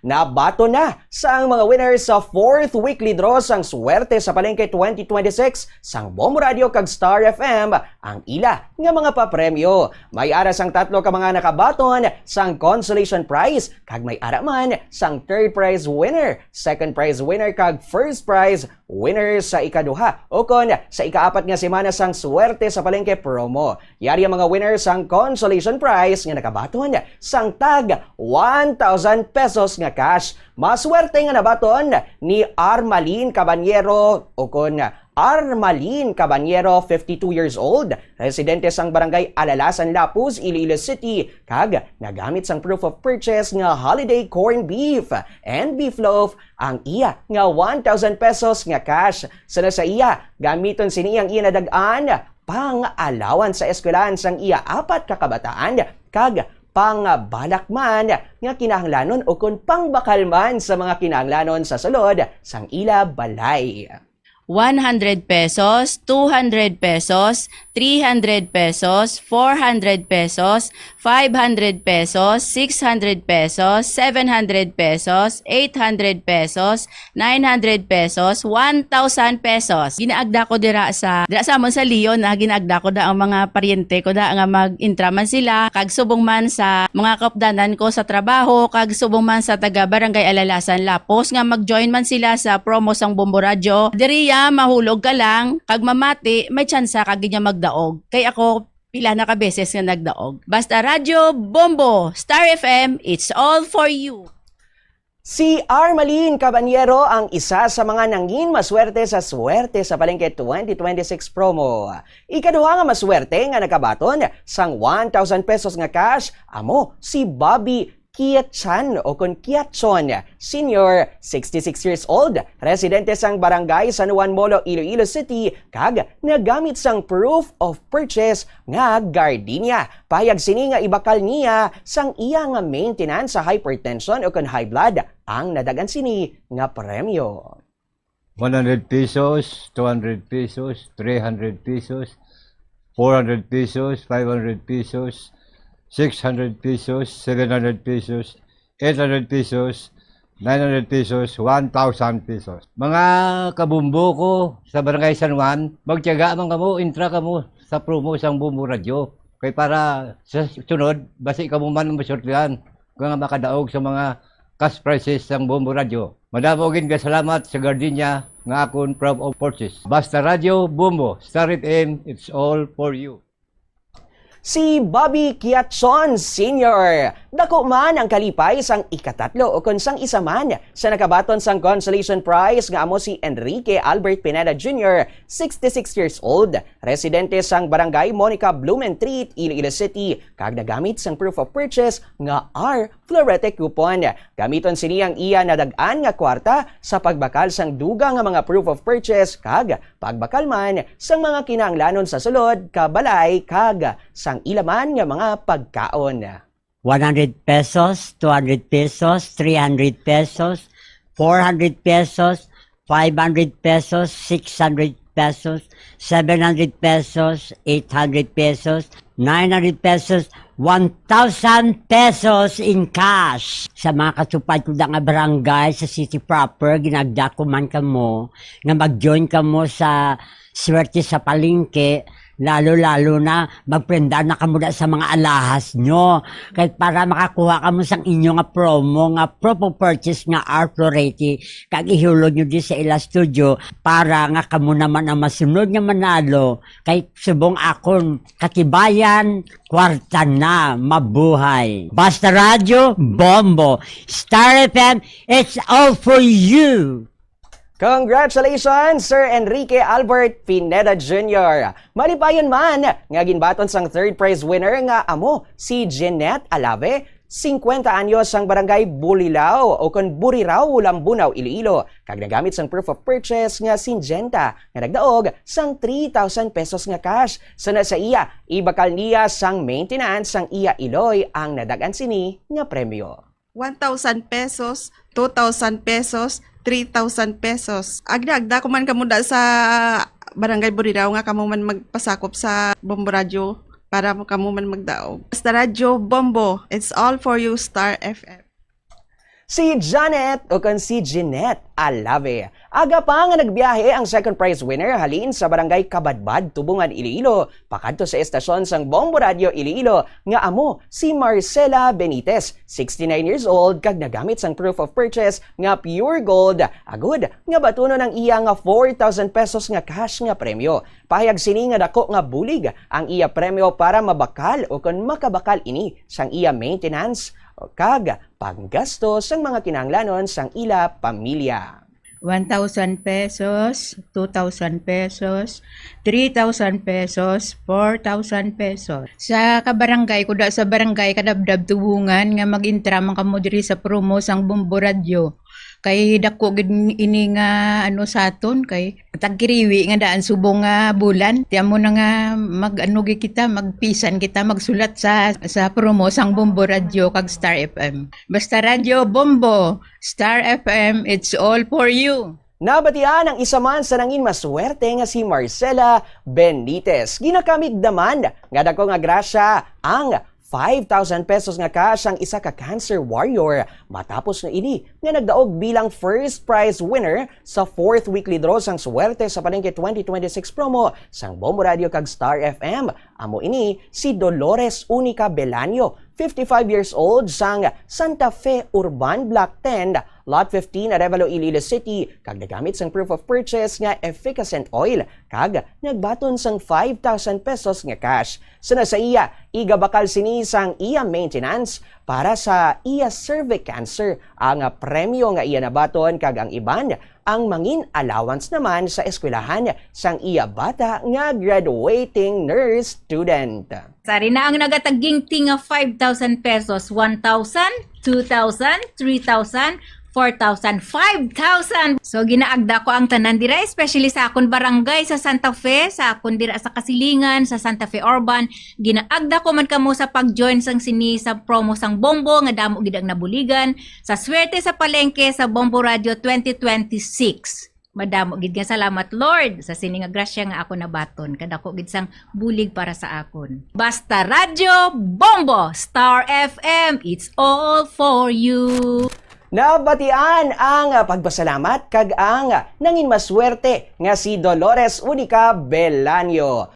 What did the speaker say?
nabato na sang mga winners sa 4th weekly draw sang Swerte sa Palengke 2026 sang Bombo Radio kag Star FM ang ila nga mga papremyo. May ara sang tatlo ka mga nakabaton sang consolation prize kag may ara man sang third prize winner, second prize winner kag first prize winner sa ikaduha o kon sa ikaapat nga semana sang Swerte sa Palengke promo. Yari ang mga winners sang consolation prize nga nakabaton sang tag 1,000 pesos nga cash. Maswerte nga nabaton ni Armalin Cabanyero o kon Armalin Cabanyero, 52 years old, residente sang barangay Alalasan, Lapuz, Iloilo City, kag nagamit sang proof of purchase nga holiday corned beef and beef loaf ang iya nga 1,000 pesos nga cash. Sana sa iya, gamiton siniyang iya nadagaan pang-alawan sa eskwelahan sang iya apat ka kabataan kag pang-balak man nga kinahanglanon o kung pangbakal man sa mga kinahanglanon sa sulod sang ila balay. 100 pesos, 200 pesos, 300 pesos, 400 pesos, 500 pesos, 600 pesos, 700 pesos, 800 pesos, 900 pesos, 1,000 pesos. Ginaagda ko dira sa amon sa Leon na ginaagda ko da ang mga paryente ko da nga mag-intraman sila kag subong man sa mga kaupdanan ko sa trabaho kag subong man sa taga Barangay Alalasan, Lapos nga mag-join man sila sa promo sang Bombo Radio. Diriya mahulog ka lang kag mamati may tsansa kag ginya magdaog. Kay ako pila na ka beses nga nagdaog. Basta Radyo Bombo, Star FM, it's all for you. Si Armalin Cabanyero ang isa sa mga nangin maswerte sa Swerte sa Palengke 2026 promo. Ikaduha nga maswerte nga nakabaton sang 1,000 pesos nga cash amo si Bobby Kiatchan o kon Kiatchon, senior, 66 years old, residente sang barangay San Juan Molo, Iloilo City, kag nagamit sang proof of purchase nga gardenia. Payag sini nga ibakal niya sang iya nga maintenance sa hypertension o kon high blood ang nadagan sini nga premyo. 100 pesos, 200 pesos, 300 pesos, 400 pesos, 500 pesos, 600 pesos, 700 pesos, 800 pesos, 900 pesos, 1,000 pesos. Mga kabumbo ko sa Barangay San Juan, magtiyaga man kamo, intra kamo sa promo sang Bombo Radio. Kay para sa sunod, basi kamo man masurtihan kung nga makadaog sa mga cash prices sang Bombo Radio. Madamogin ka salamat sa gardenia nga akon proof of purchase. Basta Radio Bombo, Star FM, it's all for you. Si Bobby Kiatson Sr. Dako man ang kalipay sang ikatatlo o kung sang isa man sa nakabaton sang consolation prize nga amo si Enrique Albert Pineda Jr., 66 years old, residente sang barangay Monica Blumentritt, Iloilo City, kag nagamit sang proof of purchase nga R Florete coupon. Gamiton siniyang iya nadagaan nga kwarta sa pagbakal sang duga nga mga proof of purchase kag pagbakal man sang mga kinahanglanon sa sulod, kabalay kag sang ilaman nga mga pagkaon. 100 pesos, 200 pesos, 300 pesos, 400 pesos, 500 pesos, 600 pesos, 700 pesos, 800 pesos, 900 pesos, 1,000 pesos in cash. Sa mga kasupad ko nga barangay sa city proper, ginagda ko man kamo, nga mag-join kamo sa Swerte sa Palengke, lalo-lalo na magprenda na kamo sa mga alahas nyo. Kahit para makakuha kamo sang inyo nga promo, nga proof of purchase nga R Florete, kag ihulog nyo di sa ila studio para nga kamo naman ang masunod nga manalo. Kahit subong akon katibayan, kwarta na, mabuhay. Basta Radio Bombo, Star FM, it's all for you. Congratulations, Sir Enrique Albert Pineda Jr. Malipayon man, nga ginbaton sang third prize winner nga amo si Jeanette Alave, 50 anyos sang barangay Bulilao o kon Burirao, Lambunaw, Iloilo. Kag nagamit sang proof of purchase nga Syngenta nga nagdaog sang 3,000 pesos nga cash. Sana sa iya, ibakal niya sang maintenance sang iya Iloy ang nadagan sini nga premyo. 1,000 pesos, 2,000 pesos, 3,000 pesos. Agda ko man kamo da sa Barangay Burirao nga kamo man magpasakop sa Bombo Radio para kamo man magdaog. Basta Radio Bombo, it's all for you, Star FM. Si Janet o kan si Jeanette Alave. Aga pa nga nagbiyahe ang second prize winner halin sa barangay Kabadbad, Tubungan, Iloilo. Pakadto sa estasyon sang Bombo Radio Iloilo nga amo si Marcela Benitez, 69 years old, kag nagamit sang proof of purchase nga pure gold. Agud nga batuno ng iya nga 4,000 pesos nga cash nga premyo. Pahayag sini nga dako nga bulig ang iya premyo para mabakal o kon makabakal ini sang iya maintenance o kag panggasto sang mga kinahanglanon sang ila pamilya. 1,000 pesos, 2,000 pesos, 3,000 pesos, 4,000 pesos. Sa kabarangay, kuda sa barangay Kadabdab Tubungan nga mag-intra man kamo diri sa promo sang Bombo Radio. Kay dako gid ini nga ano saton kay tagkiriwi nga daan subong nga bulan. Tiamo na nga mag-ano kita, magpisan kita magsulat sa promo sang Bombo Radio kag Star FM. Basta Radio Bombo, Star FM, it's all for you. Nabatian ang isa man sa nangin maswerte nga si Marcela Benitez. Ginakamit daman nga dako nga grasya ang 5,000 pesos nga cash ang isa ka cancer warrior matapos na ini nga nagdaog bilang first prize winner sa 4th weekly draw sang Swerte sa Palengke 2026 promo sang Bombo Radio kag Star FM. Amo ini si Dolores Unica Belanio, 55 years old, sang Santa Fe Urban Block 10, Lot 15, Arevalo, Iloilo City, kag nagamit sang proof of purchase nga efficacent oil, kag nagbaton sang 5,000 pesos nga cash. Sana sa iya, igabakal sini sang iya maintenance para sa iya cervic cancer. Ang premyo nga iya nabaton kag ang iban, ang mangin allowance naman sa eskwelahan sang iya bata nga graduating nurse student. Sari na ang nagataging tinga 5,000 pesos, 1,000, 2,000, 3,000, 4,000, 5,000. So ginaagda ko ang tanan dira, especially sa akon barangay sa Santa Fe, sa akon dira sa Kasilingan, sa Santa Fe Urban. Ginaagda ko man kamo sa pag-join sang sini sa promo sang Bombo nga damo gid ang nabuligan sa Swerte sa Palengke sa Bombo Radio 2026. Madamo gid nga salamat Lord sa sini nga grasya nga ako nabaton kadako gid sang bulig para sa akon. Basta Radio Bombo, Star FM, it's all for you. Nabatian ang pagpasalamat kag ang nangin maswerte nga si Dolores Unica Belanio.